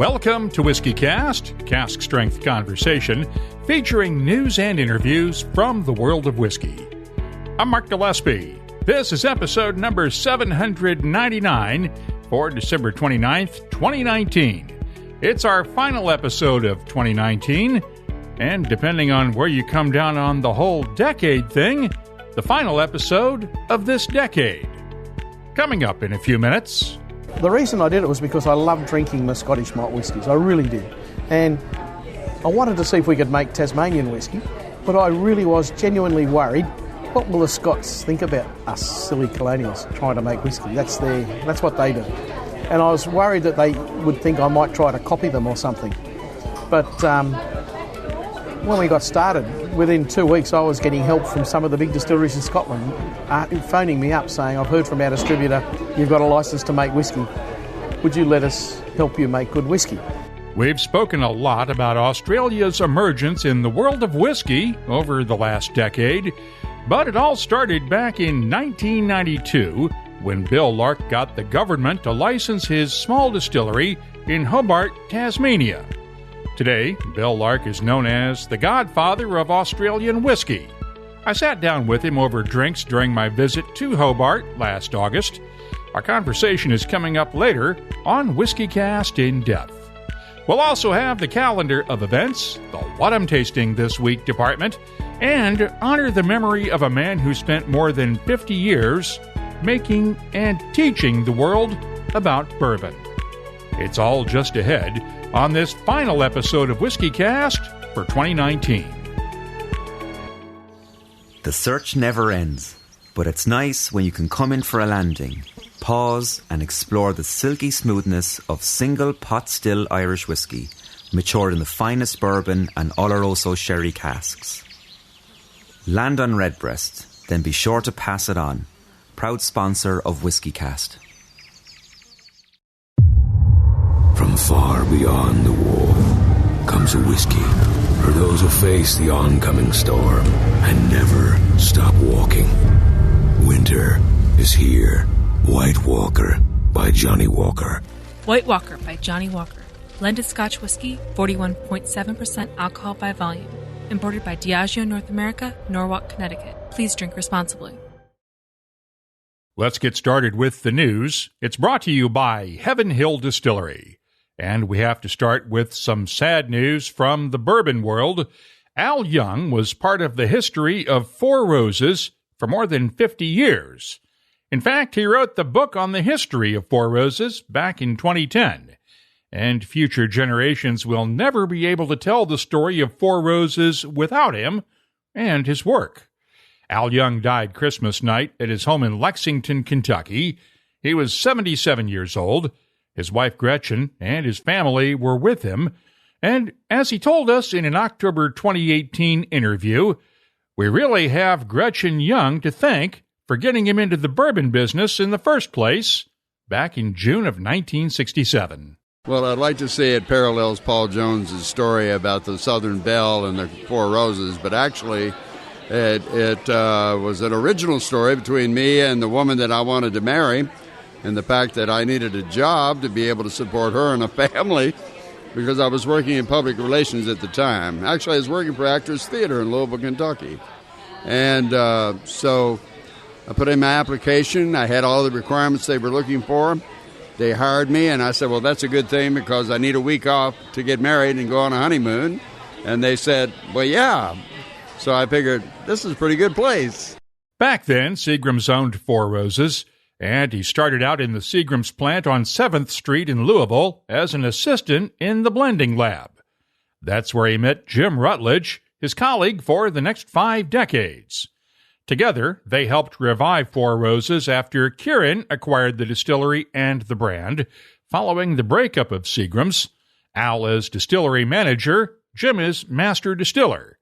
Welcome to Whisky Cast, cask strength conversation featuring news and interviews from the world of whiskey. I'm Mark Gillespie. This is episode number 799 for December 29th, 2019. It's our final episode of 2019, and depending on where you come down on the whole decade thing, the final episode of this decade. Coming up in a few minutes. The reason I did it was because I love drinking the Scottish malt whiskies. I really did. And I wanted to see if we could make Tasmanian whiskey, but I really was genuinely worried, what will the Scots think about us silly colonials trying to make whiskey? That's what they do. And I was worried that they would think I might try to copy them or something. But when we got started, within 2 weeks I was getting help from some of the big distilleries in Scotland, phoning me up saying, I've heard from our distributor, you've got a licence to make whiskey. Would you let us help you make good whiskey? We've spoken a lot about Australia's emergence in the world of whiskey over the last decade, but it all started back in 1992 when Bill Lark got the government to license his small distillery in Hobart, Tasmania. Today, Bill Lark is known as the Godfather of Australian whiskey. I sat down with him over drinks during my visit to Hobart last August. Our conversation is coming up later on Whisky Cast in Depth. We'll also have the calendar of events, the What I'm Tasting This Week department, and honor the memory of a man who spent more than 50 years making and teaching the world about bourbon. It's all just ahead on this final episode of Whisky Cast for 2019. The search never ends, but it's nice when you can come in for a landing, pause and explore the silky smoothness of single pot still Irish whiskey, matured in the finest bourbon and Oloroso sherry casks. Land on Redbreast, then be sure to pass it on. Proud sponsor of Whisky Cast. From far beyond the wall comes a whiskey for those who face the oncoming storm and never stop walking. Winter is here. White Walker by Johnny Walker. White Walker by Johnny Walker. Blended Scotch whiskey, 41.7% alcohol by volume. Imported by Diageo North America, Norwalk, Connecticut. Please drink responsibly. Let's get started with the news. It's brought to you by Heaven Hill Distillery. And we have to start with some sad news from the bourbon world. Al Young was part of the history of Four Roses for more than 50 years. In fact, he wrote the book on the history of Four Roses back in 2010. And future generations will never be able to tell the story of Four Roses without him and his work. Al Young died Christmas night at his home in Lexington, Kentucky. He was 77 years old. His wife Gretchen and his family were with him, and as he told us in an October 2018 interview, we really have Gretchen Young to thank for getting him into the bourbon business in the first place back in June of 1967. Well, I'd like to say it parallels Paul Jones's story about the Southern Belle and the Four Roses, but actually it was an original story between me and the woman that I wanted to marry, and the fact that I needed a job to be able to support her and a family because I was working in public relations at the time. Actually, I was working for Actors Theater in Louisville, Kentucky. And so I put in my application. I had all the requirements they were looking for. They hired me, and I said, well, that's a good thing because I need a week off to get married and go on a honeymoon. And they said, well, yeah. So I figured, this is a pretty good place. Back then, Seagram's owned Four Roses, and he started out in the Seagram's plant on 7th Street in Louisville as an assistant in the blending lab. That's where he met Jim Rutledge, his colleague for the next 5 decades. Together, they helped revive Four Roses after Kirin acquired the distillery and the brand, following the breakup of Seagram's. Al is distillery manager, Jim is master distiller.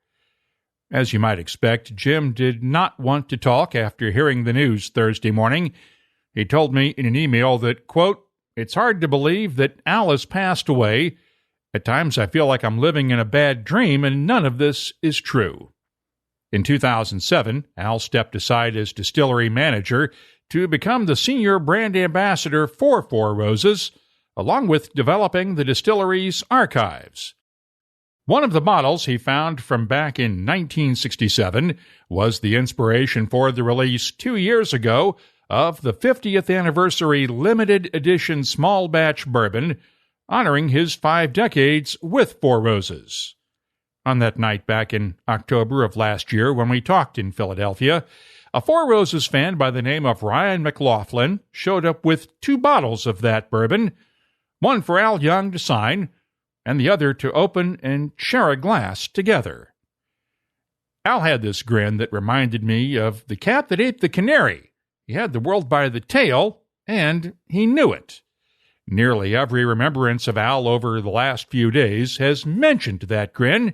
As you might expect, Jim did not want to talk after hearing the news Thursday morning. He told me in an email that, quote, it's hard to believe that Al has passed away. At times I feel like I'm living in a bad dream, and none of this is true. In 2007, Al stepped aside as distillery manager to become the senior brand ambassador for Four Roses, along with developing the distillery's archives. One of the bottles he found from back in 1967 was the inspiration for the release 2 years ago of the 50th anniversary limited edition small batch bourbon, honoring his 5 decades with Four Roses. On that night back in October of last year when we talked in Philadelphia, a Four Roses fan by the name of Ryan McLaughlin showed up with 2 bottles of that bourbon, one for Al Young to sign, and the other to open and share a glass together. Al had this grin that reminded me of the cat that ate the canary. He had the world by the tail, and he knew it. Nearly every remembrance of Al over the last few days has mentioned that grin,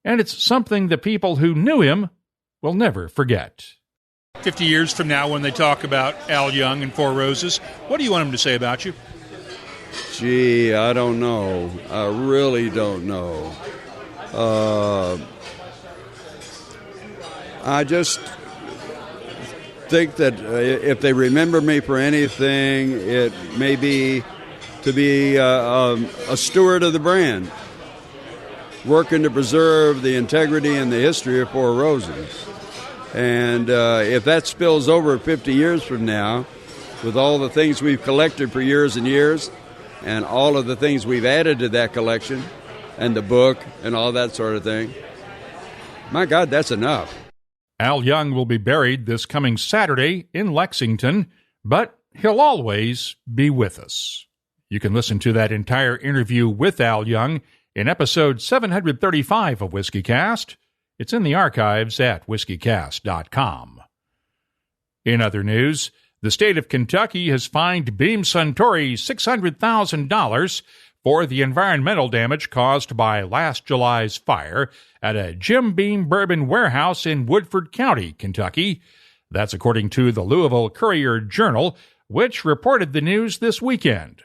and it's something the people who knew him will never forget. 50 years from now, when they talk about Al Young and Four Roses, what do you want them to say about you? Gee, I don't know. I really don't know. I just think that if they remember me for anything, it may be to be a steward of the brand, working to preserve the integrity and the history of Four Roses. And if that spills over 50 years from now, with all the things we've collected for years and years, and all of the things we've added to that collection, and the book, and all that sort of thing, my God, that's enough. Al Young will be buried this coming Saturday in Lexington, but he'll always be with us. You can listen to that entire interview with Al Young in episode 735 of WhiskyCast. It's in the archives at whiskycast.com. In other news, the state of Kentucky has fined Beam Suntory $600,000 for the environmental damage caused by last July's fire at a Jim Beam bourbon warehouse in Woodford County, Kentucky. That's according to the Louisville Courier-Journal, which reported the news this weekend.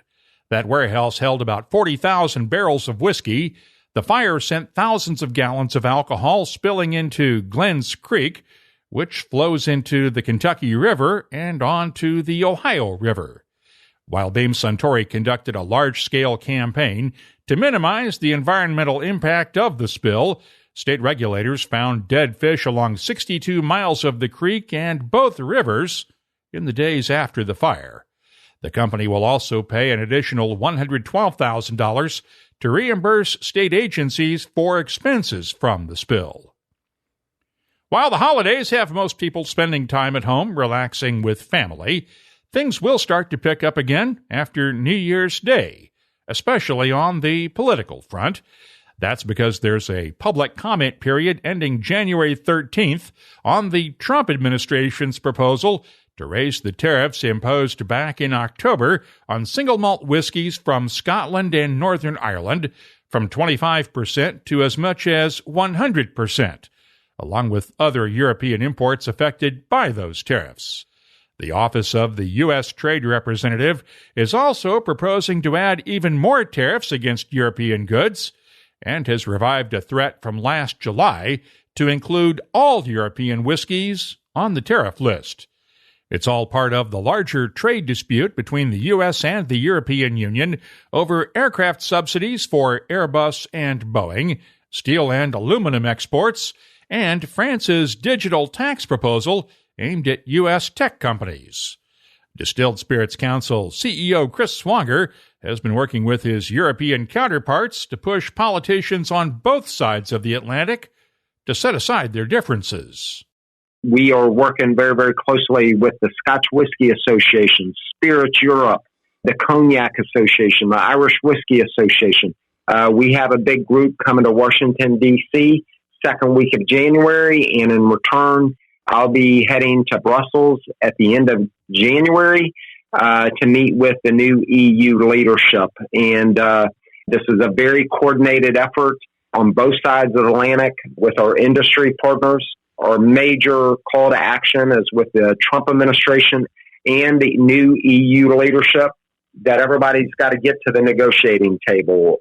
That warehouse held about 40,000 barrels of whiskey. The fire sent thousands of gallons of alcohol spilling into Glens Creek, which flows into the Kentucky River and onto the Ohio River. While Beam Suntory conducted a large-scale campaign to minimize the environmental impact of the spill, state regulators found dead fish along 62 miles of the creek and both rivers in the days after the fire. The company will also pay an additional $112,000 to reimburse state agencies for expenses from the spill. While the holidays have most people spending time at home relaxing with family, things will start to pick up again after New Year's Day, especially on the political front. That's because there's a public comment period ending January 13th on the Trump administration's proposal to raise the tariffs imposed back in October on single malt whiskeys from Scotland and Northern Ireland from 25% to as much as 100%, along with other European imports affected by those tariffs. The Office of the U.S. Trade Representative is also proposing to add even more tariffs against European goods and has revived a threat from last July to include all European whiskeys on the tariff list. It's all part of the larger trade dispute between the U.S. and the European Union over aircraft subsidies for Airbus and Boeing, steel and aluminum exports, and France's digital tax proposal aimed at U.S. tech companies. Distilled Spirits Council CEO Chris Swanger has been working with his European counterparts to push politicians on both sides of the Atlantic to set aside their differences. We are working very, very closely with the Scotch Whisky Association, Spirits Europe, the Cognac Association, the Irish Whiskey Association. We have a big group coming to Washington, D.C., second week of January, and in return, I'll be heading to Brussels at the end of January to meet with the new EU leadership. And this is a very coordinated effort on both sides of the Atlantic with our industry partners. Our major call to action is with the Trump administration and the new EU leadership that everybody's got to get to the negotiating table.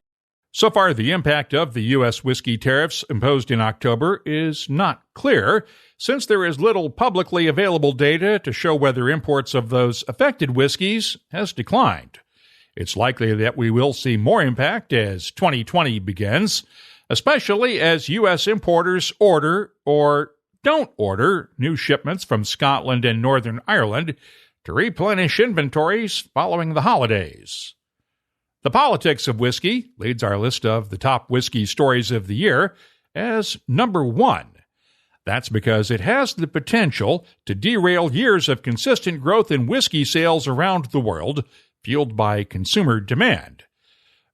So far, the impact of the U.S. whiskey tariffs imposed in October is not clear, since there is little publicly available data to show whether imports of those affected whiskeys has declined. It's likely that we will see more impact as 2020 begins, especially as U.S. importers order or don't order new shipments from Scotland and Northern Ireland to replenish inventories following the holidays. The politics of whiskey leads our list of the top whiskey stories of the year as number 1. That's because it has the potential to derail years of consistent growth in whiskey sales around the world, fueled by consumer demand.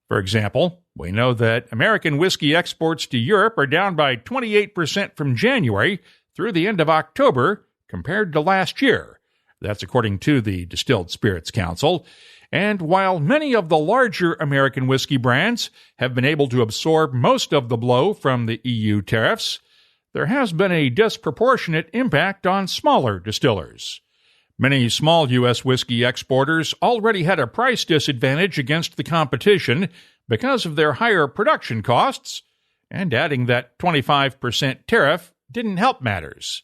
For example, we know that American whiskey exports to Europe are down by 28% from January through the end of October compared to last year. That's according to the Distilled Spirits Council. And while many of the larger American whiskey brands have been able to absorb most of the blow from the EU tariffs, there has been a disproportionate impact on smaller distillers. Many small U.S. whiskey exporters already had a price disadvantage against the competition because of their higher production costs, and adding that 25% tariff didn't help matters.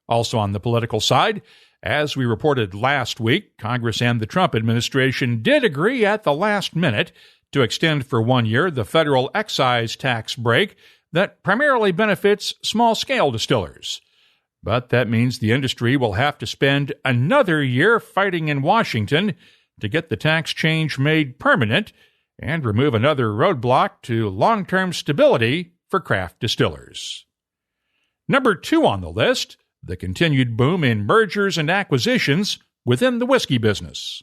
Also on the political side, as we reported last week, Congress and the Trump administration did agree at the last minute to extend for 1 year the federal excise tax break that primarily benefits small-scale distillers. But that means the industry will have to spend another year fighting in Washington to get the tax change made permanent and remove another roadblock to long-term stability for craft distillers. Number 2 on the list, the continued boom in mergers and acquisitions within the whiskey business.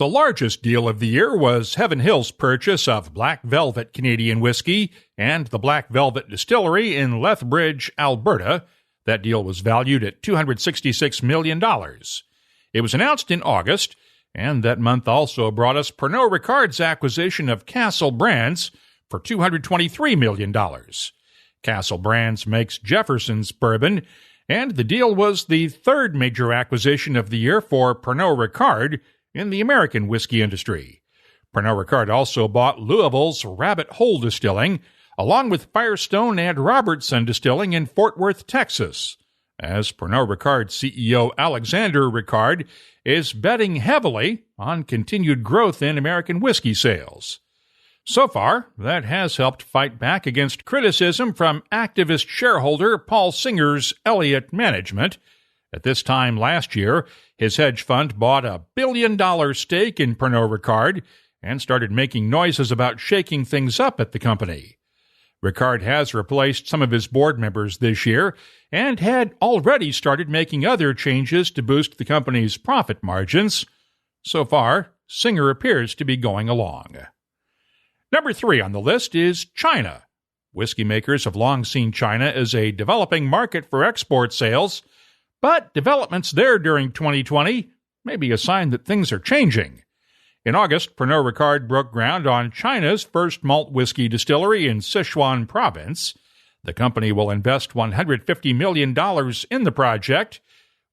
The largest deal of the year was Heaven Hill's purchase of Black Velvet Canadian whiskey and the Black Velvet Distillery in Lethbridge, Alberta. That deal was valued at $266 million. It was announced in August, and that month also brought us Pernod Ricard's acquisition of Castle Brands for $223 million. Castle Brands makes Jefferson's bourbon, and the deal was the third major acquisition of the year for Pernod Ricard in the American whiskey industry. Pernod Ricard also bought Louisville's Rabbit Hole Distilling, along with Firestone and Robertson Distilling in Fort Worth, Texas, as Pernod Ricard CEO Alexander Ricard is betting heavily on continued growth in American whiskey sales. So far, that has helped fight back against criticism from activist shareholder Paul Singer's Elliott Management. At this time last year, his hedge fund bought a $1 billion stake in Pernod Ricard and started making noises about shaking things up at the company. Ricard has replaced some of his board members this year and had already started making other changes to boost the company's profit margins. So far, Singer appears to be going along. Number 3 on the list is China. Whiskey makers have long seen China as a developing market for export sales, but developments there during 2020 may be a sign that things are changing. In August, Pernod Ricard broke ground on China's first malt whiskey distillery in Sichuan province. The company will invest $150 million in the project,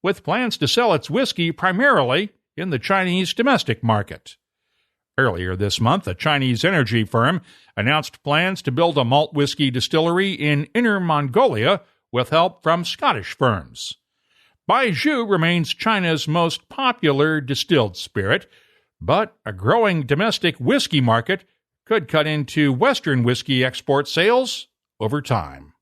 with plans to sell its whiskey primarily in the Chinese domestic market. Earlier this month, a Chinese energy firm announced plans to build a malt whiskey distillery in Inner Mongolia with help from Scottish firms. Baijiu remains China's most popular distilled spirit, but a growing domestic whiskey market could cut into Western whiskey export sales over time.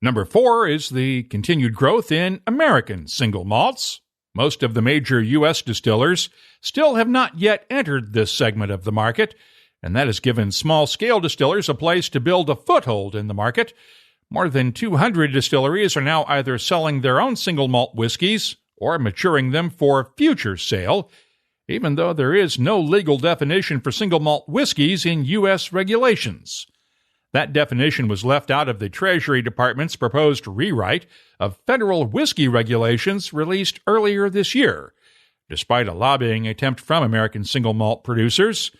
Number 4 is the continued growth in American single malts. Most of the major U.S. distillers still have not yet entered this segment of the market, and that has given small-scale distillers a place to build a foothold in the market. More than 200 distilleries are now either selling their own single malt whiskeys or maturing them for future sale, even though there is no legal definition for single malt whiskeys in U.S. regulations. That definition was left out of the Treasury Department's proposed rewrite of federal whiskey regulations released earlier this year, despite a lobbying attempt from American single malt producers.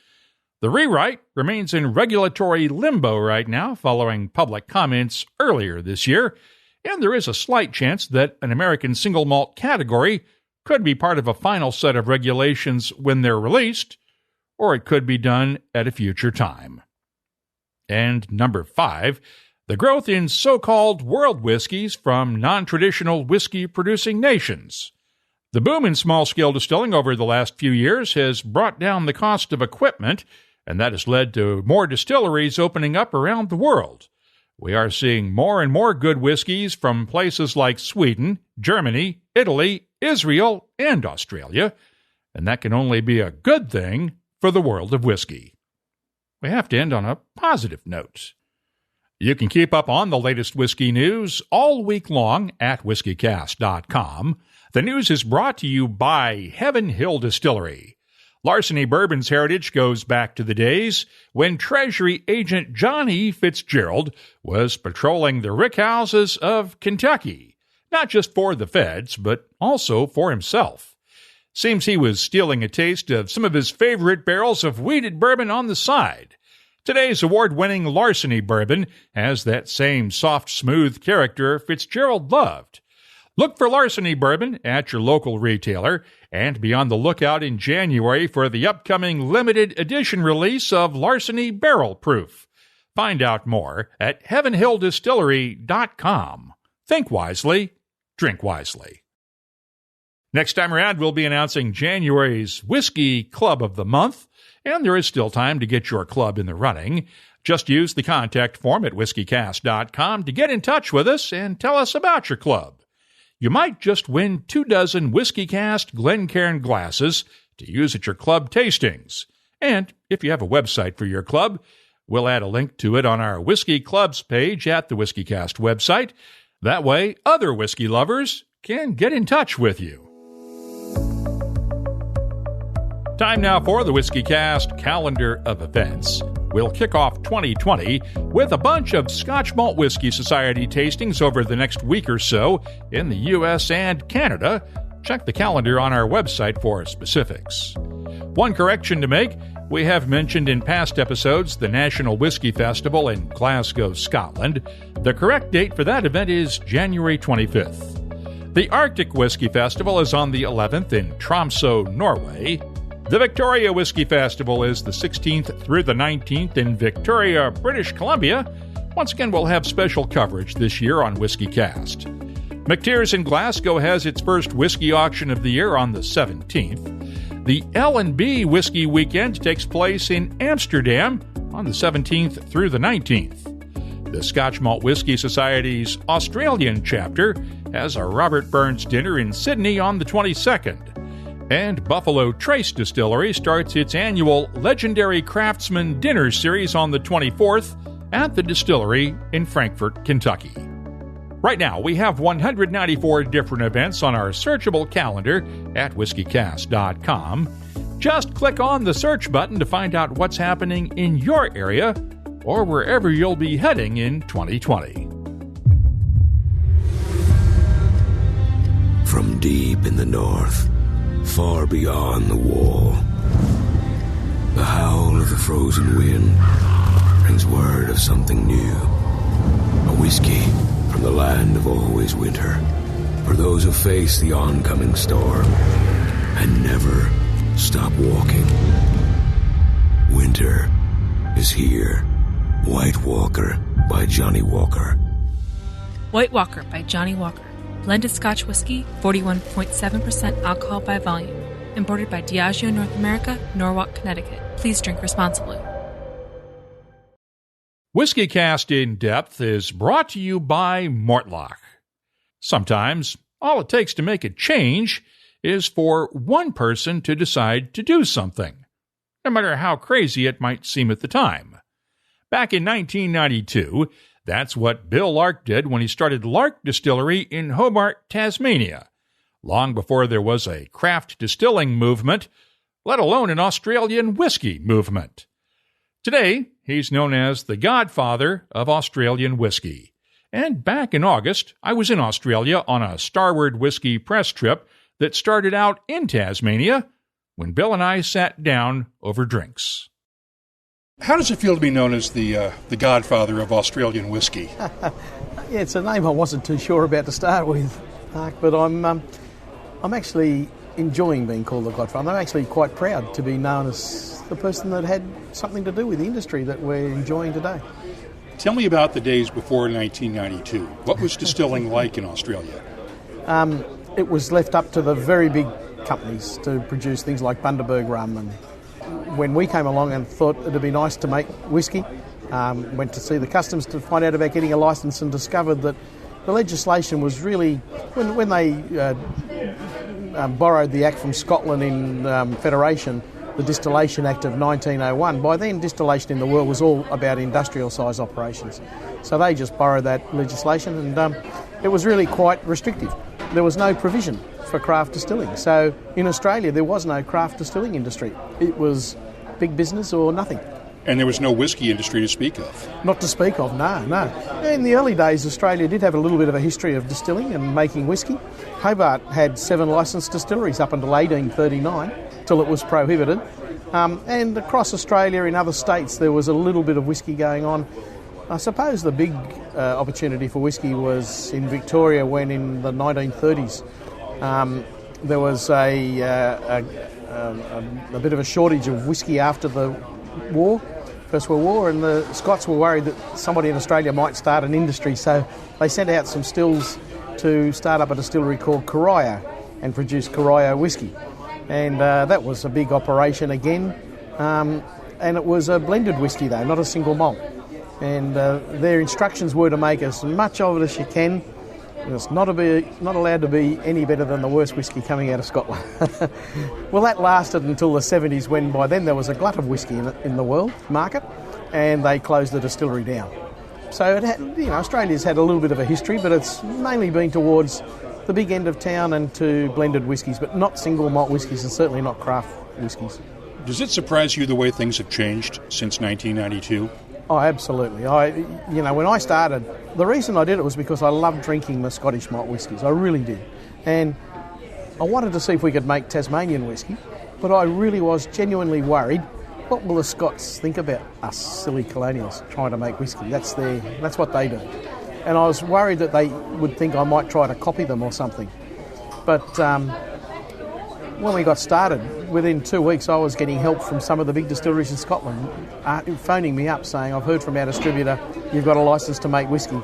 The rewrite remains in regulatory limbo right now following public comments earlier this year, and there is a slight chance that an American single malt category could be part of a final set of regulations when they're released, or it could be done at a future time. And number 5, the growth in so-called world whiskeys from non-traditional whiskey-producing nations. The boom in small-scale distilling over the last few years has brought down the cost of equipment, and that has led to more distilleries opening up around the world. We are seeing more and more good whiskeys from places like Sweden, Germany, Italy, Israel, and Australia, and that can only be a good thing for the world of whiskey. We have to end on a positive note. You can keep up on the latest whiskey news all week long at whiskycast.com. The news is brought to you by Heaven Hill Distillery. Larceny Bourbon's heritage goes back to the days when Treasury Agent Johnny Fitzgerald was patrolling the rickhouses of Kentucky, not just for the feds, but also for himself. Seems he was stealing a taste of some of his favorite barrels of wheated bourbon on the side. Today's award-winning Larceny Bourbon has that same soft, smooth character Fitzgerald loved. Look for Larceny Bourbon at your local retailer, and be on the lookout in January for the upcoming limited edition release of Larceny Barrel Proof. Find out more at heavenhilldistillery.com. Think wisely, drink wisely. Next time around, we'll be announcing January's Whiskey Club of the Month, and there is still time to get your club in the running. Just use the contact form at whiskycast.com to get in touch with us and tell us about your club. You might just win 24 Whiskey Cast Glencairn glasses to use at your club tastings. And if you have a website for your club, we'll add a link to it on our Whiskey Clubs page at the Whiskey Cast website. That way, other whiskey lovers can get in touch with you. Time now for the Whiskey Cast calendar of events. We'll kick off 2020 with a bunch of Scotch Malt Whisky Society tastings over the next week or so in the U.S. and Canada. Check the calendar on our website for specifics. One correction to make, we have mentioned in past episodes the National Whisky Festival in Glasgow, Scotland. The correct date for that event is January 25th. The Arctic Whisky Festival is on the 11th in Tromsø, Norway. The Victoria Whisky Festival is the 16th through the 19th in Victoria, British Columbia. Once again, we'll have special coverage this year on Whiskey Cast. McTears in Glasgow has its first whiskey auction of the year on the 17th. The L&B Whiskey Weekend takes place in Amsterdam on the 17th through the 19th. The Scotch Malt Whisky Society's Australian chapter has a Robert Burns dinner in Sydney on the 22nd. And Buffalo Trace Distillery starts its annual Legendary Craftsman Dinner Series on the 24th at the distillery in Frankfort, Kentucky. Right now, we have 194 different events on our searchable calendar at whiskycast.com. Just click on the search button to find out what's happening in your area or wherever you'll be heading in 2020. From deep in the north, far beyond the wall, the howl of the frozen wind brings word of something new. A whiskey from the land of always winter, for those who face the oncoming storm and never stop walking. Winter is here. White Walker by Johnny Walker. White Walker by Johnny Walker. Blended Scotch whiskey, 41.7% alcohol by volume. Imported by Diageo North America, Norwalk, Connecticut. Please drink responsibly. Whiskey Cast In Depth is brought to you by Mortlach. Sometimes, all it takes to make a change is for one person to decide to do something, no matter how crazy it might seem at the time. Back in 1992, that's what Bill Lark did when he started Lark Distillery in Hobart, Tasmania, long before there was a craft distilling movement, let alone an Australian whiskey movement. Today, he's known as the Godfather of Australian whiskey. And back in August, I was in Australia on a Starward Whiskey press trip that started out in Tasmania when Bill and I sat down over drinks. How does it feel to be known as the Godfather of Australian whiskey? Yeah, it's a name I wasn't too sure about to start with, Mark, but I'm actually enjoying being called the Godfather. I'm actually quite proud to be known as the person that had something to do with the industry that we're enjoying today. Tell me about the days before 1992. What was distilling like in Australia? it was left up to the very big companies to produce things like Bundaberg rum. And when we came along and thought it'd be nice to make whisky, went to see the customs to find out about getting a licence and discovered that the legislation was really, when they borrowed the Act from Scotland in Federation, the Distillation Act of 1901, by then distillation in the world was all about industrial size operations. So they just borrowed that legislation, and it was really quite restrictive. There was no provision for craft distilling. So in Australia there was no craft distilling industry. It was big business or nothing. And there was no whisky industry to speak of. Not to speak of, no. In the early days, Australia did have a little bit of a history of distilling and making whisky. Hobart had 7 licensed distilleries up until 1839, till it was prohibited. And across Australia, in other states, there was a little bit of whisky going on. I suppose the big opportunity for whisky was in Victoria when, in the 1930s, there was a bit of a shortage of whisky after the war. First World War, and the Scots were worried that somebody in Australia might start an industry, so they sent out some stills to start up a distillery called Corio and produce Corio whisky. And that was a big operation again, and it was a blended whisky though, not a single malt. And their instructions were to make as much of it as you can. It's not allowed to be any better than the worst whisky coming out of Scotland. Well, that lasted until the 70s, when by then there was a glut of whisky in the world market, and they closed the distillery down. So it had, Australia's had a little bit of a history, but it's mainly been towards the big end of town and to blended whiskies, but not single malt whiskies and certainly not craft whiskies. Does it surprise you the way things have changed since 1992? Oh, absolutely. When I started, the reason I did it was because I loved drinking the Scottish malt whiskies. I really did. And I wanted to see if we could make Tasmanian whisky, but I really was genuinely worried, what will the Scots think about us silly colonials trying to make whisky? That's what they do. And I was worried that they would think I might try to copy them or something. But when we got started, within 2 weeks I was getting help from some of the big distilleries in Scotland, phoning me up saying, I've heard from our distributor, you've got a licence to make whisky.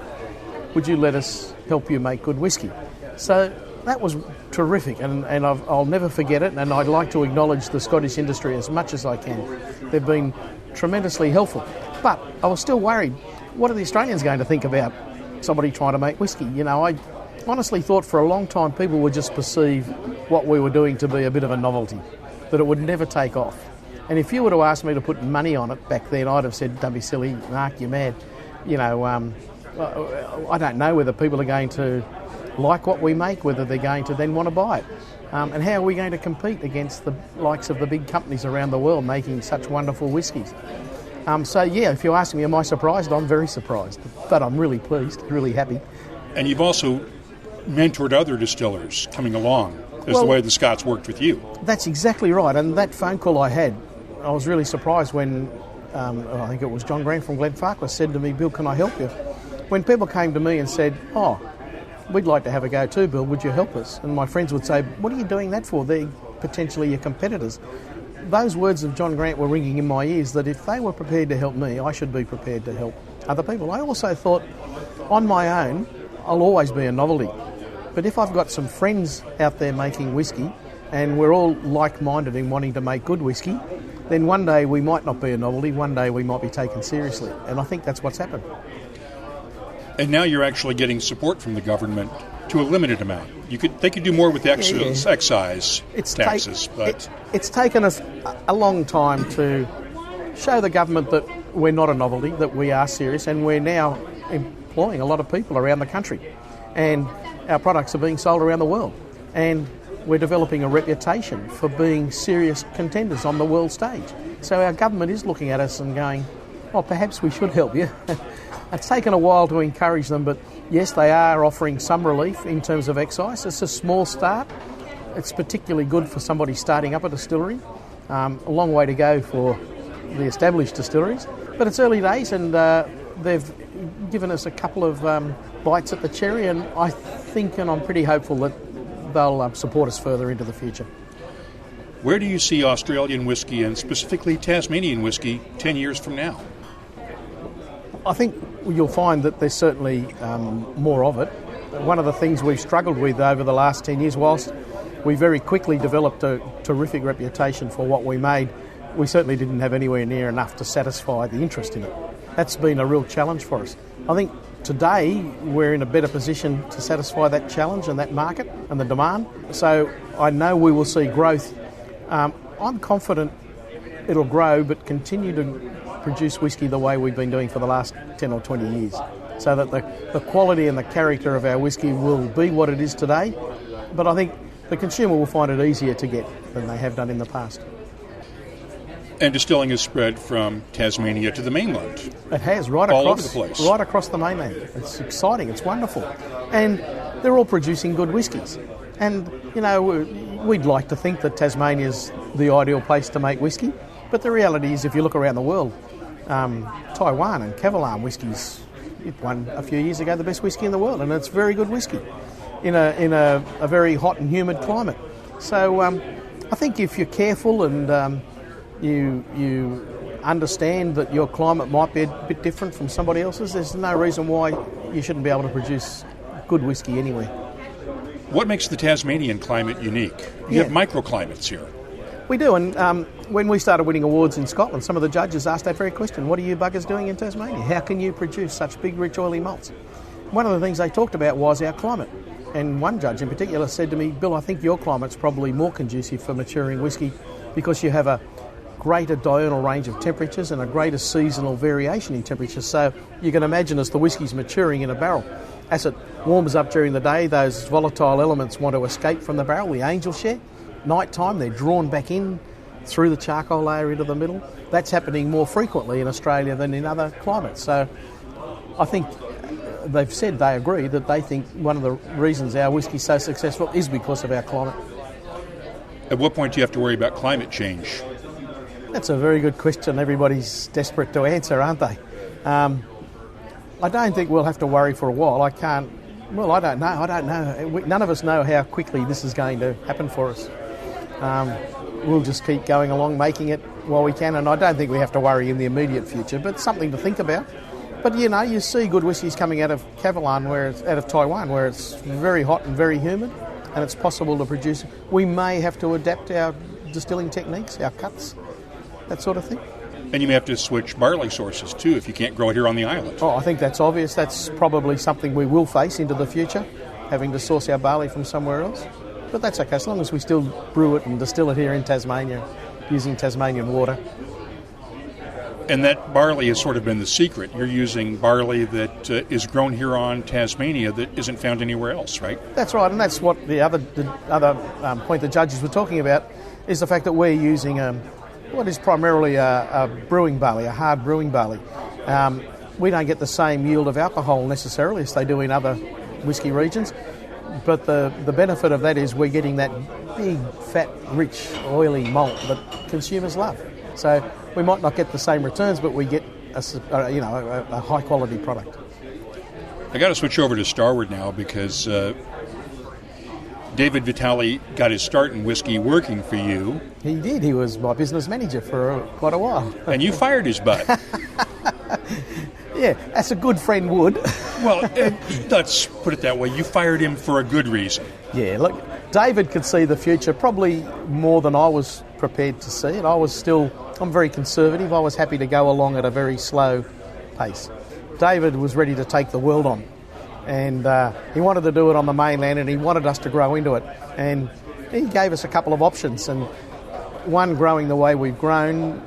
Would you let us help you make good whisky? So that was terrific, and I'll never forget it, and I'd like to acknowledge the Scottish industry as much as I can. They've been tremendously helpful. But I was still worried, what are the Australians going to think about somebody trying to make whisky? I honestly thought for a long time people would just perceive what we were doing to be a bit of a novelty, that it would never take off. And if you were to ask me to put money on it back then, I'd have said, don't be silly, Mark, you're mad. I don't know whether people are going to like what we make, whether they're going to then want to buy it. And how are we going to compete against the likes of the big companies around the world making such wonderful whiskies? If you ask me, am I surprised? I'm very surprised, but I'm really pleased, really happy. And you've also mentored other distillers coming along, the way the Scots worked with you. That's exactly right, and that phone call I had, I was really surprised when, I think it was John Grant from Glenfarclas said to me, Bill, can I help you? When people came to me and said, we'd like to have a go too, Bill, would you help us? And my friends would say, what are you doing that for? They're potentially your competitors. Those words of John Grant were ringing in my ears, that if they were prepared to help me, I should be prepared to help other people. I also thought, on my own, I'll always be a novelty. But if I've got some friends out there making whisky, and we're all like-minded in wanting to make good whisky, then one day we might not be a novelty, one day we might be taken seriously. And I think that's what's happened. And now you're actually getting support from the government to a limited amount. They could do more with excise taxes. It's taken us a long time to show the government that we're not a novelty, that we are serious, and we're now employing a lot of people around the country. And our products are being sold around the world. And we're developing a reputation for being serious contenders on the world stage. So our government is looking at us and going, perhaps we should help you. It's taken a while to encourage them, but yes, they are offering some relief in terms of excise. It's a small start. It's particularly good for somebody starting up a distillery. A long way to go for the established distilleries. But it's early days, and they've given us a couple of bites at the cherry, and I think, and I'm pretty hopeful that they'll support us further into the future. Where do you see Australian whisky, and specifically Tasmanian whisky, 10 years from now? I think you'll find that there's certainly more of it. one of the things we've struggled with over the last 10 years, whilst we very quickly developed a terrific reputation for what we made, we certainly didn't have anywhere near enough to satisfy the interest in it. That's been a real challenge for us. I think today we're in a better position to satisfy that challenge and that market and the demand. So I know we will see growth. I'm confident it'll grow but continue to produce whisky the way we've been doing for the last 10 or 20 years, so that the quality and the character of our whisky will be what it is today. But I think the consumer will find it easier to get than they have done in the past. And distilling has spread from Tasmania to the mainland. It has, all over the place. Right across the mainland. It's exciting, it's wonderful. And they're all producing good whiskies. And, you know, we'd like to think that Tasmania's the ideal place to make whisky, but the reality is if you look around the world, Taiwan and Kavalan whiskies, it won a few years ago the best whisky in the world, and it's very good whisky in a very hot and humid climate. So I think if you're careful and you understand that your climate might be a bit different from somebody else's, there's no reason why you shouldn't be able to produce good whisky anywhere. What makes the Tasmanian climate unique? You have microclimates here. We do, and when we started winning awards in Scotland, some of the judges asked that very question: what are you buggers doing in Tasmania? How can you produce such big, rich, oily malts? One of the things they talked about was our climate. And one judge in particular said to me, Bill, I think your climate's probably more conducive for maturing whisky because you have a greater diurnal range of temperatures and a greater seasonal variation in temperatures. So you can imagine as the whisky's maturing in a barrel, as it warms up during the day, those volatile elements want to escape from the barrel, the angel share. Night time, they're drawn back in through the charcoal layer into the middle. That's happening more frequently in Australia than in other climates. So I think they've said they agree that they think one of the reasons our whisky's so successful is because of our climate. At what point do you have to worry about climate change? That's a very good question. Everybody's desperate to answer, aren't they? I don't think we'll have to worry for a while. I don't know. None of us know how quickly this is going to happen for us. We'll just keep going along, making it while we can, and I don't think we have to worry in the immediate future, but something to think about. But, you know, you see good whiskies coming out of Kavalan, out of Taiwan, where it's very hot and very humid, and it's possible to produce. We may have to adapt our distilling techniques, our cuts, that sort of thing. And you may have to switch barley sources, too, if you can't grow it here on the island. Oh, I think that's obvious. That's probably something we will face into the future, having to source our barley from somewhere else. But that's okay, as long as we still brew it and distill it here in Tasmania, using Tasmanian water. And that barley has sort of been the secret. You're using barley that is grown here on Tasmania that isn't found anywhere else, right? That's right, and that's what the other point the judges were talking about, is the fact that we're using what is primarily a brewing barley, a hard brewing barley. We don't get the same yield of alcohol necessarily as they do in other whisky regions, but the benefit of that is we're getting that big, fat, rich, oily malt that consumers love. So we might not get the same returns, but we get a high-quality product. I got to switch over to Starward now because David Vitale got his start in whiskey working for you. He did. He was my business manager for quite a while. And you fired his butt. Yeah, as a good friend would. Well, let's put it that way. You fired him for a good reason. Yeah, look, David could see the future probably more than I was prepared to see it. I'm very conservative. I was happy to go along at a very slow pace. David was ready to take the world on. And he wanted to do it on the mainland, and he wanted us to grow into it. And he gave us a couple of options. And one, growing the way we've grown,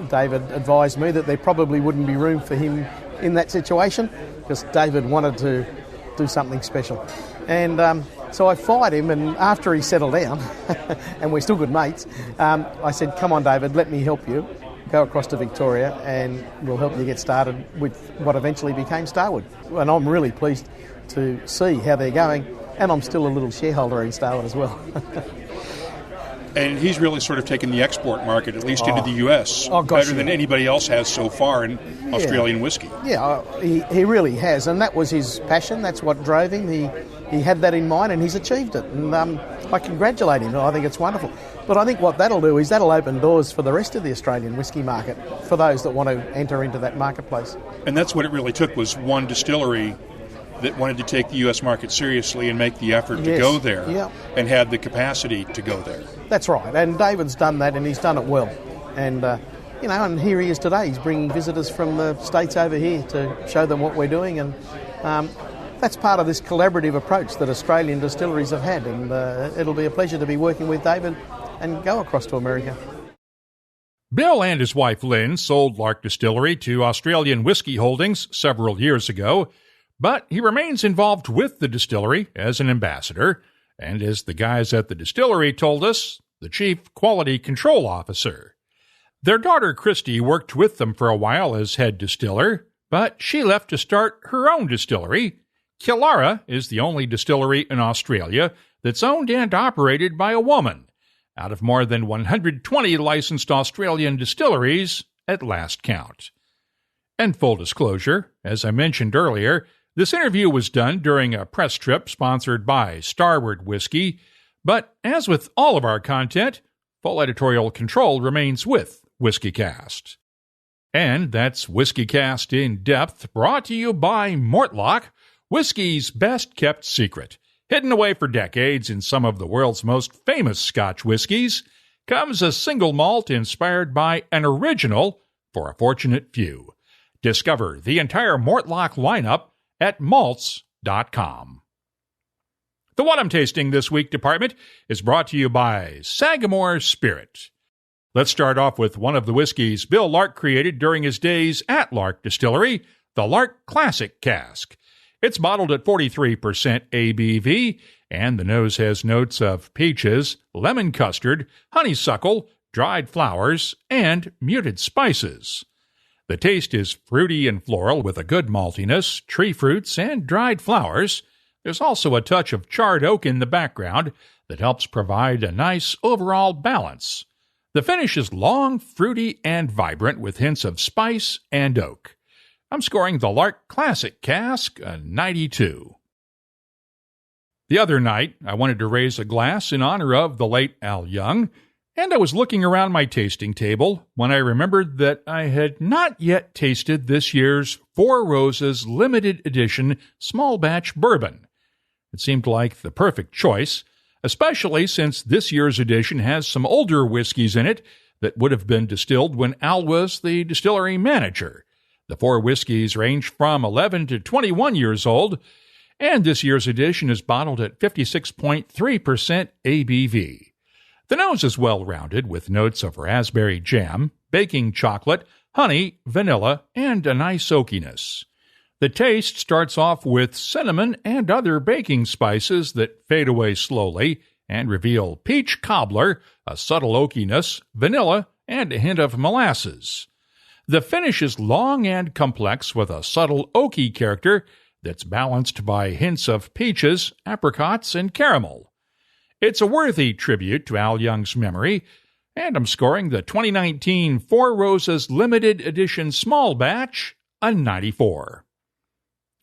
David advised me that there probably wouldn't be room for him in that situation because David wanted to do something special. And so I fired him, and after he settled down, and we're still good mates, I said, come on, David, let me help you. Go across to Victoria and we'll help you get started with what eventually became Starward. And I'm really pleased to see how they're going, and I'm still a little shareholder in Starward as well. And he's really sort of taken the export market, at least into the US, better than anybody else has so far in Australian whiskey. Yeah, he really has, and that was his passion. That's what drove him. He had that in mind, and he's achieved it. And I congratulate him. I think it's wonderful. But I think what that'll do is that'll open doors for the rest of the Australian whiskey market, for those that want to enter into that marketplace. And that's what it really took, was one distillery that wanted to take the U.S. market seriously and make the effort to go there, and had the capacity to go there. That's right, and David's done that, and he's done it well. And, and here he is today. He's bringing visitors from the States over here to show them what we're doing, and that's part of this collaborative approach that Australian distilleries have had, and it'll be a pleasure to be working with David and go across to America. Bill and his wife Lynn sold Lark Distillery to Australian Whisky Holdings several years ago, but he remains involved with the distillery as an ambassador, and as the guys at the distillery told us, the Chief Quality Control Officer. Their daughter Christy worked with them for a while as head distiller, but she left to start her own distillery. Killara is the only distillery in Australia that's owned and operated by a woman, out of more than 120 licensed Australian distilleries at last count. And full disclosure, as I mentioned earlier, this interview was done during a press trip sponsored by Starward Whisky, but as with all of our content, full editorial control remains with WhiskyCast. And that's WhiskyCast in Depth, brought to you by Mortlach, whiskey's best-kept secret. Hidden away for decades in some of the world's most famous Scotch whiskies, comes a single malt inspired by an original for a fortunate few. Discover the entire Mortlach lineup at malts.com. The What I'm Tasting This Week department is brought to you by Sagamore Spirit. Let's start off with one of the whiskeys Bill Lark created during his days at Lark Distillery, the Lark Classic Cask. It's bottled at 43% ABV, and the nose has notes of peaches, lemon custard, honeysuckle, dried flowers, and muted spices. The taste is fruity and floral with a good maltiness, tree fruits, and dried flowers. There's also a touch of charred oak in the background that helps provide a nice overall balance. The finish is long, fruity, and vibrant with hints of spice and oak. I'm scoring the Lark Classic Cask a 92. The other night, I wanted to raise a glass in honor of the late Al Young, and I was looking around my tasting table when I remembered that I had not yet tasted this year's Four Roses limited edition small batch bourbon. It seemed like the perfect choice, especially since this year's edition has some older whiskeys in it that would have been distilled when Al was the distillery manager. The four whiskeys range from 11 to 21 years old, and this year's edition is bottled at 56.3% ABV. The nose is well-rounded with notes of raspberry jam, baking chocolate, honey, vanilla, and a nice oakiness. The taste starts off with cinnamon and other baking spices that fade away slowly and reveal peach cobbler, a subtle oakiness, vanilla, and a hint of molasses. The finish is long and complex with a subtle oaky character that's balanced by hints of peaches, apricots, and caramel. It's a worthy tribute to Al Young's memory, and I'm scoring the 2019 Four Roses Limited Edition Small Batch a 94.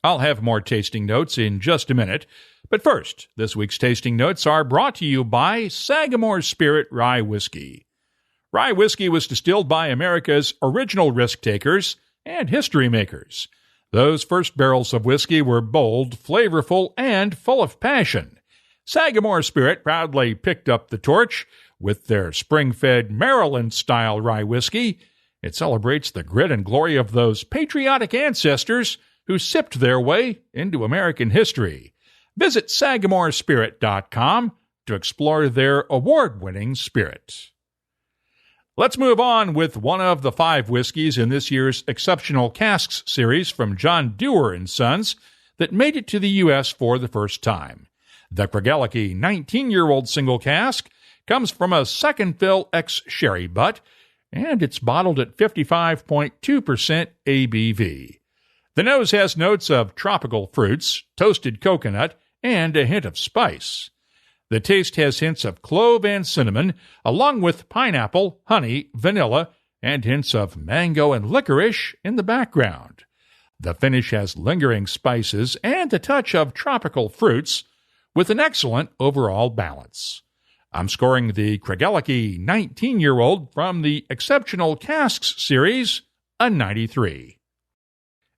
I'll have more tasting notes in just a minute, but first, this week's tasting notes are brought to you by Sagamore Spirit Rye Whiskey. Rye whiskey was distilled by America's original risk-takers and history makers. Those first barrels of whiskey were bold, flavorful, and full of passion. Sagamore Spirit proudly picked up the torch with their spring-fed Maryland-style rye whiskey. It celebrates the grit and glory of those patriotic ancestors who sipped their way into American history. Visit SagamoreSpirit.com to explore their award-winning spirit. Let's move on with one of the 5 whiskeys in this year's Exceptional Casks series from John Dewar & Sons that made it to the U.S. for the first time. The Craigellachie 19-year-old single cask comes from a second fill ex-sherry butt, and it's bottled at 55.2% ABV. The nose has notes of tropical fruits, toasted coconut, and a hint of spice. The taste has hints of clove and cinnamon, along with pineapple, honey, vanilla, and hints of mango and licorice in the background. The finish has lingering spices and a touch of tropical fruits, with an excellent overall balance. I'm scoring the Craigellachie 19-year-old from the Exceptional Casks series a 93.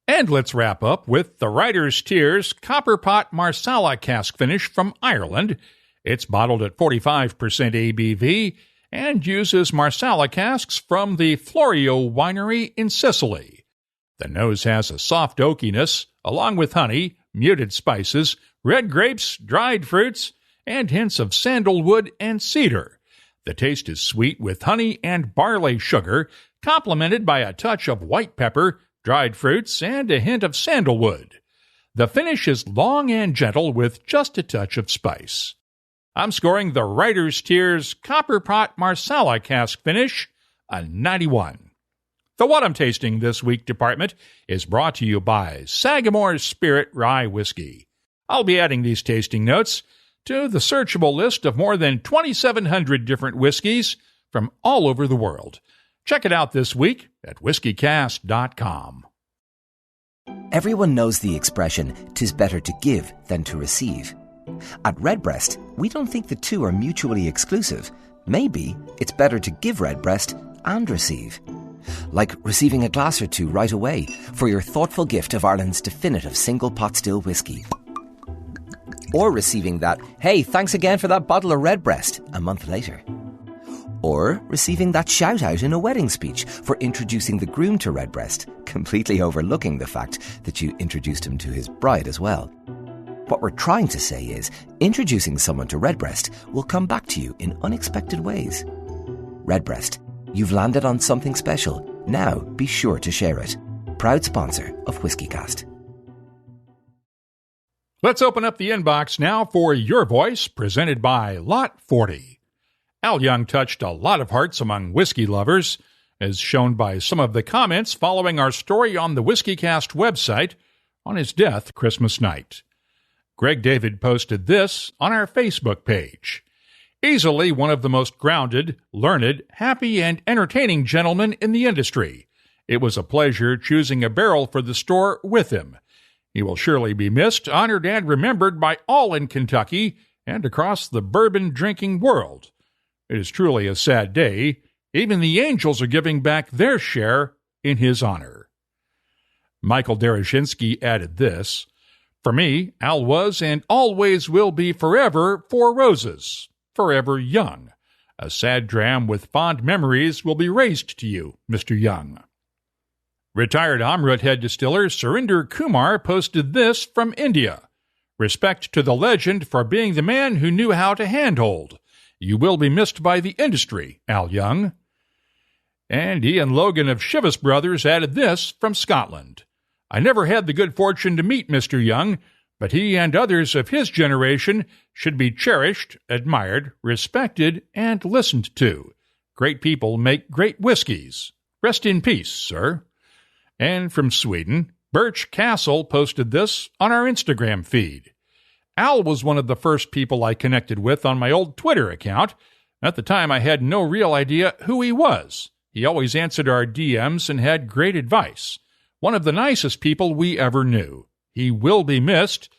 And let's wrap up with the Writer's Tears Copperpot Marsala cask finish from Ireland. It's bottled at 45% ABV and uses Marsala casks from the Florio winery in Sicily. The nose has a soft oakiness, along with honey, muted spices, red grapes, dried fruits, and hints of sandalwood and cedar. The taste is sweet with honey and barley sugar, complemented by a touch of white pepper, dried fruits, and a hint of sandalwood. The finish is long and gentle with just a touch of spice. I'm scoring the Writer's Tears Copperpot Marsala cask finish a 91. The What I'm Tasting This Week department is brought to you by Sagamore's Spirit Rye Whiskey. I'll be adding these tasting notes to the searchable list of more than 2,700 different whiskeys from all over the world. Check it out this week at whiskycast.com. Everyone knows the expression, "'tis better to give than to receive." At Redbreast, we don't think the two are mutually exclusive. Maybe it's better to give Redbreast and receive. Like receiving a glass or two right away for your thoughtful gift of Ireland's definitive single pot still whiskey. Or receiving that, "Hey, thanks again for that bottle of Redbreast," a month later. Or receiving that shout-out in a wedding speech for introducing the groom to Redbreast, completely overlooking the fact that you introduced him to his bride as well. What we're trying to say is, introducing someone to Redbreast will come back to you in unexpected ways. Redbreast, you've landed on something special. Now be sure to share it. Proud sponsor of WhiskyCast. Let's open up the inbox now for Your Voice, presented by Lot 40. Al Young touched a lot of hearts among whiskey lovers, as shown by some of the comments following our story on the WhiskyCast website on his death Christmas night. Greg David posted this on our Facebook page. Easily one of the most grounded, learned, happy, and entertaining gentlemen in the industry. It was a pleasure choosing a barrel for the store with him. He will surely be missed, honored, and remembered by all in Kentucky and across the bourbon-drinking world. It is truly a sad day. Even the angels are giving back their share in his honor. Michael Derashinsky added this, "For me, Al was and always will be forever 4 Roses, forever young. A sad dram with fond memories will be raised to you, Mr. Young." Retired Amrut head distiller Surinder Kumar posted this from India. "Respect to the legend for being the man who knew how to handhold. You will be missed by the industry, Al Young." And Ian Logan of Chivas Brothers added this from Scotland. "I never had the good fortune to meet Mr. Young, but he and others of his generation should be cherished, admired, respected, and listened to. Great people make great whiskies. Rest in peace, sir." And from Sweden, Birch Castle posted this on our Instagram feed. "Al was one of the first people I connected with on my old Twitter account. At the time, I had no real idea who he was. He always answered our DMs and had great advice. One of the nicest people we ever knew. He will be missed.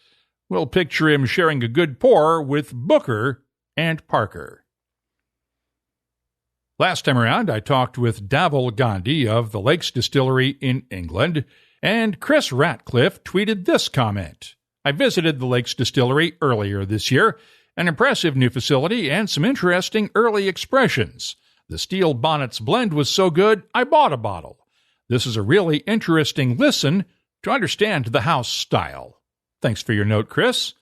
We'll picture him sharing a good pour with Booker and Parker." Last time around, I talked with Davil Gandhi of the Lakes Distillery in England, and Chris Ratcliffe tweeted this comment. "I visited the Lakes Distillery earlier this year, an impressive new facility and some interesting early expressions. The Steel Bonnets blend was so good, I bought a bottle. This is a really interesting listen to understand the house style." Thanks for your note, Chris.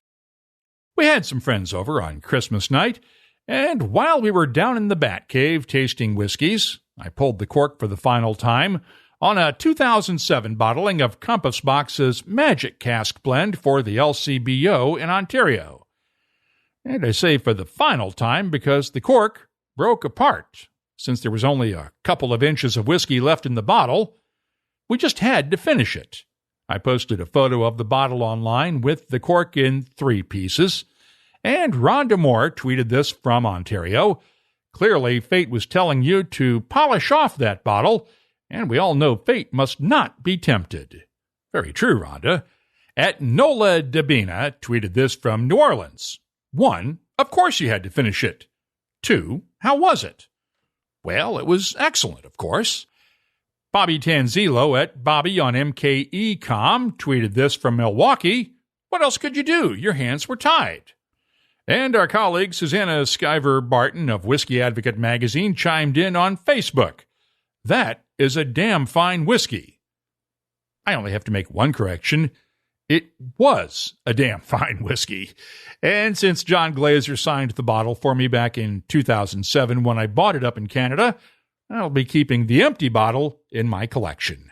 We had some friends over on Christmas night, and while we were down in the Bat Cave tasting whiskeys, I pulled the cork for the final time on a 2007 bottling of Compass Box's Magic Cask Blend for the LCBO in Ontario. And I say for the final time because the cork broke apart. Since there was only a couple of inches of whiskey left in the bottle, we just had to finish it. I posted a photo of the bottle online with the cork in 3 pieces, and Rhonda Moore tweeted this from Ontario. "Clearly, fate was telling you to polish off that bottle, and we all know fate must not be tempted." Very true, Rhonda. At Nola Dabina tweeted this from New Orleans. 1, of course you had to finish it. 2, how was it? Well, it was excellent, of course. Bobby Tanzilo at Bobby on MKE.com tweeted this from Milwaukee. What else could you do? Your hands were tied. And our colleague Susanna Skyver-Barton of Whiskey Advocate magazine chimed in on Facebook. That is a damn fine whiskey. I only have to make one correction. It was a damn fine whiskey. And since John Glazer signed the bottle for me back in 2007 when I bought it up in Canada, I'll be keeping the empty bottle in my collection.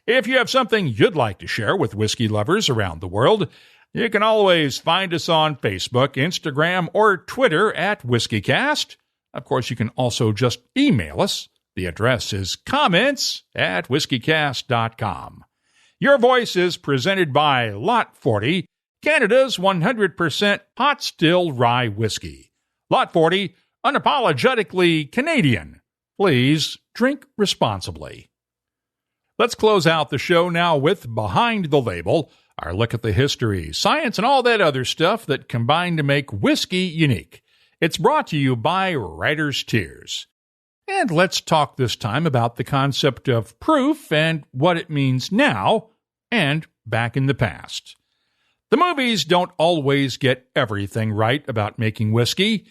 If you have something you'd like to share with whiskey lovers around the world, you can always find us on Facebook, Instagram, or Twitter at WhiskeyCast. Of course, you can also just email us. The address is comments@whiskycast.com. Your voice is presented by Lot 40, Canada's 100% pot still rye whiskey. Lot 40, unapologetically Canadian. Please drink responsibly. Let's close out the show now with Behind the Label, our look at the history, science, and all that other stuff that combine to make whiskey unique. It's brought to you by Writer's Tears. And let's talk this time about the concept of proof and what it means now and back in the past. The movies don't always get everything right about making whiskey,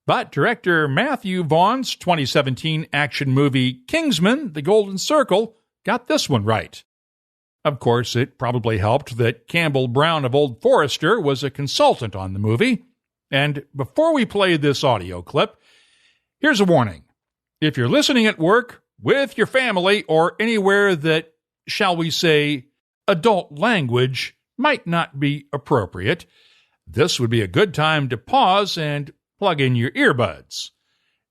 but director Matthew Vaughn's 2017 action movie Kingsman: The Golden Circle got this one right. Of course, it probably helped that Campbell Brown of Old Forester was a consultant on the movie. And before we play this audio clip, here's a warning. If you're listening at work, with your family, or anywhere that, shall we say, adult language might not be appropriate, this would be a good time to pause and plug in your earbuds.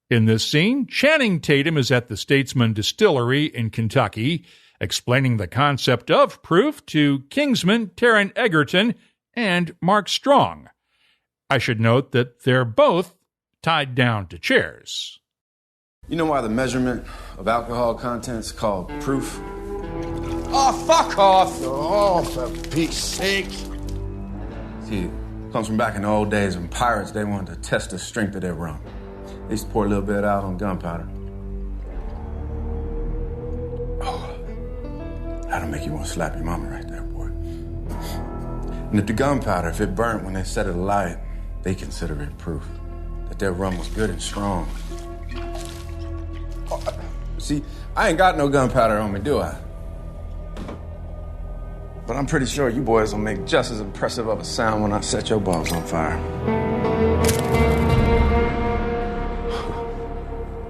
In this scene, Channing Tatum is at the Statesman Distillery in Kentucky, explaining the concept of proof to Kingsman, Taron Egerton, and Mark Strong. I should note that they're both tied down to chairs. You know why the measurement of alcohol content is called proof? Oh, fuck off! Oh, for Pete's sake. See, it comes from back in the old days when pirates, they wanted to test the strength of their rum. They used to pour a little bit out on gunpowder. Oh, that'll make you want to slap your mama right there, boy. And if the gunpowder, if it burnt when they set it alight, they consider it proof that their rum was good and strong. Oh, see, I ain't got no gunpowder on me, do I? But I'm pretty sure you boys will make just as impressive of a sound when I set your balls on fire.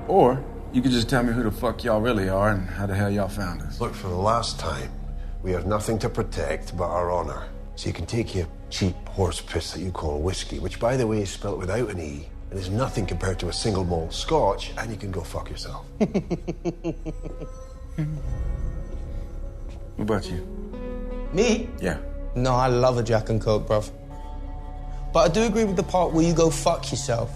Or you could just tell me who the fuck y'all really are and how the hell y'all found us. Look, for the last time, we have nothing to protect but our honor. So you can take your cheap horse piss that you call whiskey, which, by the way, is spelled without an E, and is nothing compared to a single malt scotch, and you can go fuck yourself. What about you? Me? Yeah. No, I love a Jack and Coke, bruv. But I do agree with the part where you go fuck yourself.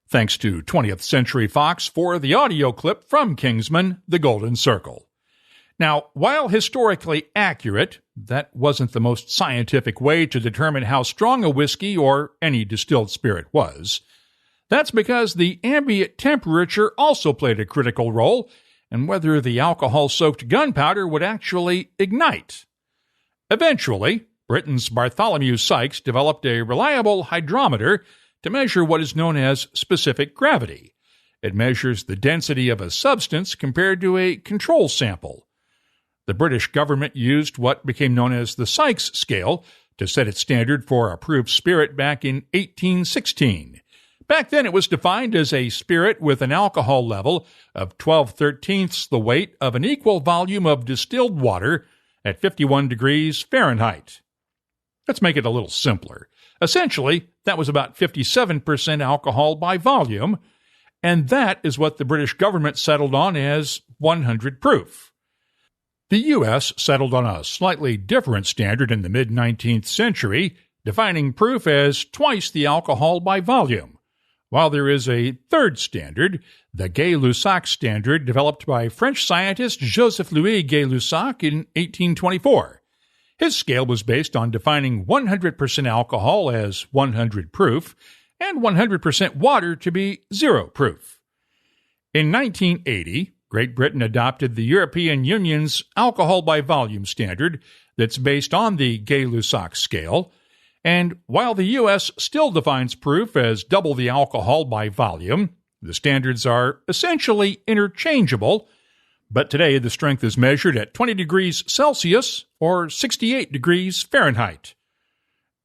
Thanks to 20th Century Fox for the audio clip from Kingsman: The Golden Circle. Now, while historically accurate, that wasn't the most scientific way to determine how strong a whiskey or any distilled spirit was. That's because the ambient temperature also played a critical role in whether the alcohol-soaked gunpowder would actually ignite. Eventually, Britain's Bartholomew Sykes developed a reliable hydrometer to measure what is known as specific gravity. It measures the density of a substance compared to a control sample. The British government used what became known as the Sykes scale to set its standard for approved spirit back in 1816. Back then, it was defined as a spirit with an alcohol level of 12/13 the weight of an equal volume of distilled water at 51 degrees Fahrenheit. Let's make it a little simpler. Essentially, that was about 57% alcohol by volume, and that is what the British government settled on as 100 proof. The U.S. settled on a slightly different standard in the mid-19th century, defining proof as twice the alcohol by volume, while there is a third standard, the Gay-Lussac standard, developed by French scientist Joseph-Louis Gay-Lussac in 1824. His scale was based on defining 100% alcohol as 100 proof and 100% water to be 0 proof. In 1980, Great Britain adopted the European Union's alcohol by volume standard that's based on the Gay-Lussac scale, and while the U.S. still defines proof as double the alcohol by volume, the standards are essentially interchangeable, but today the strength is measured at 20 degrees Celsius or 68 degrees Fahrenheit.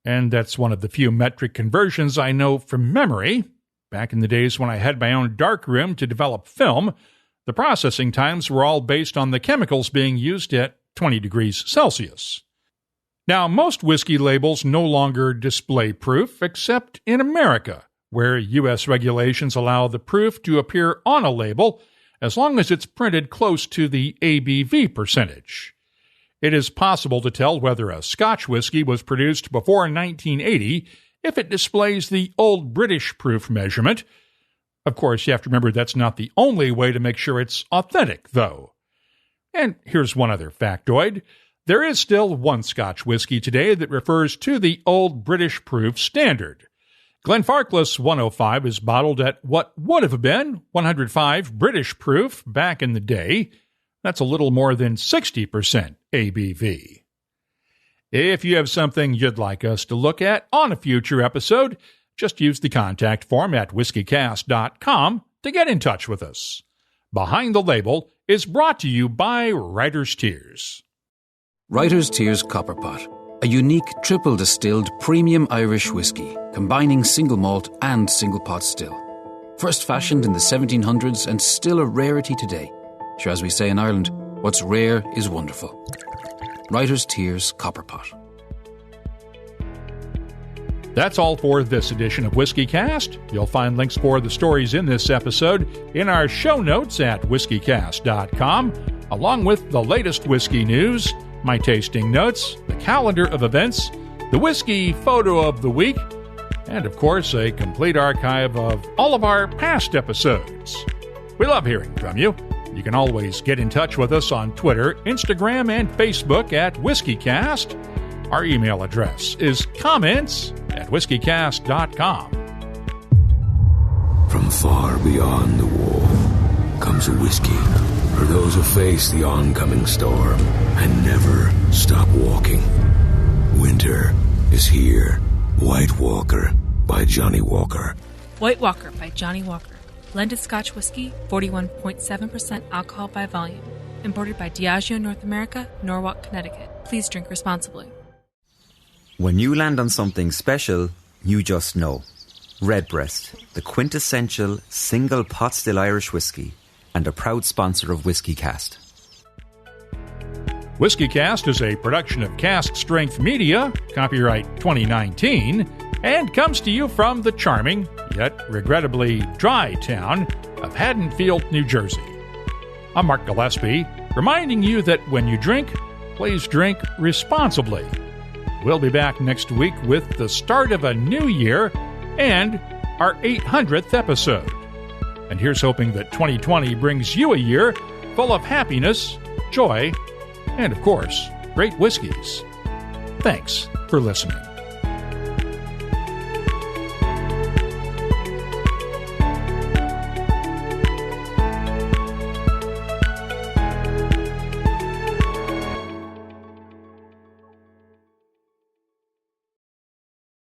And that's one of the few metric conversions I know from memory. Back in the days when I had my own darkroom to develop film, the processing times were all based on the chemicals being used at 20 degrees Celsius. Now, most whiskey labels no longer display proof, except in America, where U.S. regulations allow the proof to appear on a label as long as it's printed close to the ABV percentage. It is possible to tell whether a Scotch whiskey was produced before 1980 if it displays the Old British proof measurement. Of course, you have to remember that's not the only way to make sure it's authentic, though. And here's one other factoid. There is still one Scotch whiskey today that refers to the Old British proof standard. Glenfarclas 105 is bottled at what would have been 105 British proof back in the day. That's a little more than 60% ABV. If you have something you'd like us to look at on a future episode, just use the contact form at whiskycast.com to get in touch with us. Behind the Label is brought to you by Writer's Tears. Writer's Tears Copperpot, a unique triple distilled premium Irish whiskey, combining single malt and single pot still. First fashioned in the 1700s and still a rarity today. Sure, as we say in Ireland, what's rare is wonderful. Writer's Tears Copperpot. That's all for this edition of Whiskey Cast. You'll find links for the stories in this episode in our show notes at whiskycast.com, along with the latest whiskey news, my tasting notes, the calendar of events, the whiskey photo of the week, and of course a complete archive of all of our past episodes. We love hearing from you. You can always get in touch with us on Twitter, Instagram, and Facebook at WhiskeyCast. Our email address is comments@whiskycast.com. From far beyond the wall comes a whiskey for those who face the oncoming storm and never stop walking. Winter is here. White Walker by Johnny Walker. White Walker by Johnny Walker. Blended Scotch whiskey, 41.7% alcohol by volume. Imported by Diageo North America, Norwalk, Connecticut. Please drink responsibly. When you land on something special, you just know. Redbreast, the quintessential single pot still Irish whiskey, and a proud sponsor of Whiskey Cast. Whiskey Cast is a production of Cask Strength Media, copyright 2019, and comes to you from the charming, yet regrettably dry town of Haddonfield, New Jersey. I'm Mark Gillespie, reminding you that when you drink, please drink responsibly. We'll be back next week with the start of a new year and our 800th episode. And here's hoping that 2020 brings you a year full of happiness, joy, and of course, great whiskeys. Thanks for listening.